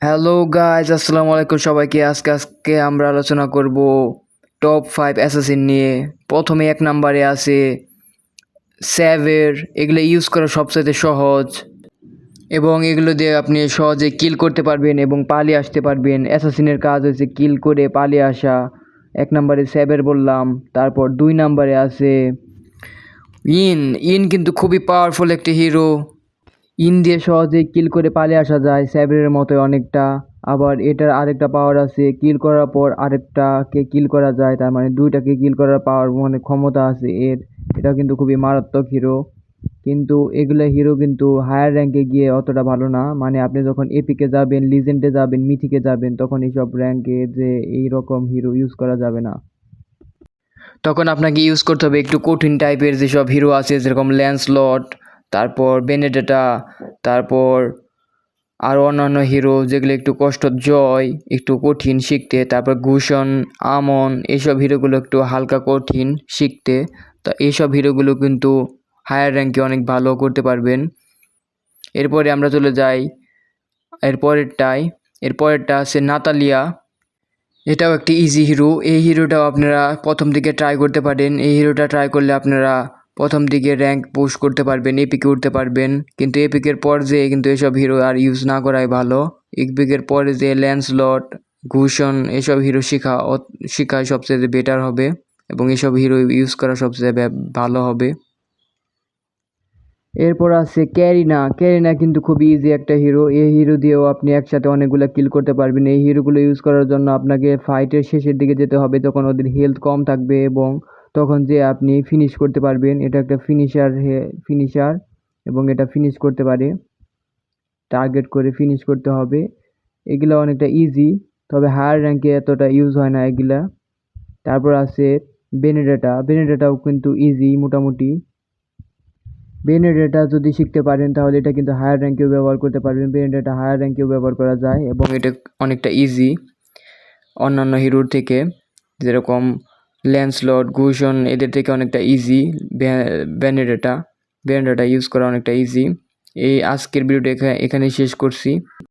Hello guys, আসসালামু আলাইকুম সবাইকে। আজকে আমরা আলোচনা করব টপ 5 অ্যাসাসিন নিয়ে। প্রথমে এক নম্বরে আছে স্যাভের। এগুলো ইউজ করা সবচেয়ে সহজ এবং এগুলো দিয়ে আপনি সহজে কিল করতে পারবেন এবং পালিয়ে আসতে পারবেন। অ্যাসাসিনের কাজ হচ্ছে কিল করে পালিয়ে আসা। এক নম্বরে স্যাভের বললাম। তারপর 2 নম্বরে আছে ইন। ইন কিন্তু খুবই পাওয়ারফুল একটি হিরো। ইন দিয়ে সহজেই কিল করে পালিয়ে আসা যায় স্যাভেরের মতো অনেকটা। আবার এটার আরেকটা পাওয়ার আছে, কিল করার পর আরেকটাকে কিল করা যায়, তার মানে দুইটাকে কিল করার পাওয়ার মানে ক্ষমতা আছে এর। এটা কিন্তু খুবই মারাত্মক হিরো। কিন্তু এগুলো হিরো কিন্তু হায়ার র্যাঙ্কে গিয়ে অতটা ভালো না। মানে আপনি যখন এপিকে যাবেন, লিজেন্ডে যাবেন, মিথিকে যাবেন, তখন এইসব র্যাঙ্কে যে এইরকম হিরো ইউজ করা যাবে না। তখন আপনাকে ইউজ করতে হবে একটু কঠিন টাইপের যেসব হিরো আছে, যেরকম ল্যান্সলট, তারপর বেনেডেটা, তারপর আরও অন্যান্য হিরো যেগুলো একটু কষ্ট, জয় একটু কঠিন শিখতে, তারপর গুশন, আমন, এইসব হিরোগুলো একটু হালকা কঠিন শিখতে। তো এইসব হিরোগুলো কিন্তু হায়ার র্যাঙ্কে অনেক ভালো করতে পারবেন। এরপরে আমরা চলে যাই এরপরেরটা আছে নাতালিয়া। এটাও একটি ইজি হিরো। এই হিরোটাও আপনারা প্রথম দিকে ট্রাই করতে পারেন। এই হিরোটা ট্রাই করলে আপনারা প্রথম দিকে র্যাঙ্ক পুশ করতে পারবেন, এপিকে উঠতে পারবেন। কিন্তু এপিকের পর যে কিন্তু এসব হিরো আর ইউজ না করাই ভালো। এপিকের পরে যে ল্যান্সলট, ঘুষন, এসব হিরো শেখা সবচেয়ে বেটার হবে এবং এসব হিরো ইউজ করা সবচেয়ে ভালো হবে। এরপর আছে ক্যারিনা। ক্যারিনা কিন্তু খুবই ইজি একটা হিরো। এই হিরো দিয়েও আপনি একসাথে অনেকগুলো কিল করতে পারবেন। এই হিরোগুলো ইউজ করার জন্য আপনাকে ফাইটের শেষের দিকে যেতে হবে, তখন ওদের হেলথ কম থাকবে এবং তখন যে আপনি ফিনিশ করতে পারবেন। এটা একটা ফিনিশার এবং এটা ফিনিশ করতে পারে, টার্গেট করে ফিনিশ করতে হবে। এগুলা অনেকটা ইজি, তবে হায়ার র্যাঙ্কে এতটা ইউজ হয় না এগুলা। তারপর আছে বেনেডেটাও কিন্তু ইজি মোটামুটি। বেনেডেটা যদি শিখতে পারেন তাহলে এটা কিন্তু হায়ার র্যাঙ্কেও ব্যবহার করতে পারবেন। বেনেডেটা হায়ার র্যাঙ্কেও ব্যবহার করা যায় এবং এটা অনেকটা ইজি অন্যান্য হিরোর থেকে, যেরকম ল্যান্সলট, গুশন, এদের থেকে অনেকটা ইজি বেনেডেটা ইউজ করা অনেকটা ইজি। এই আজকের ভিডিওটা এখানেই শেষ করছি।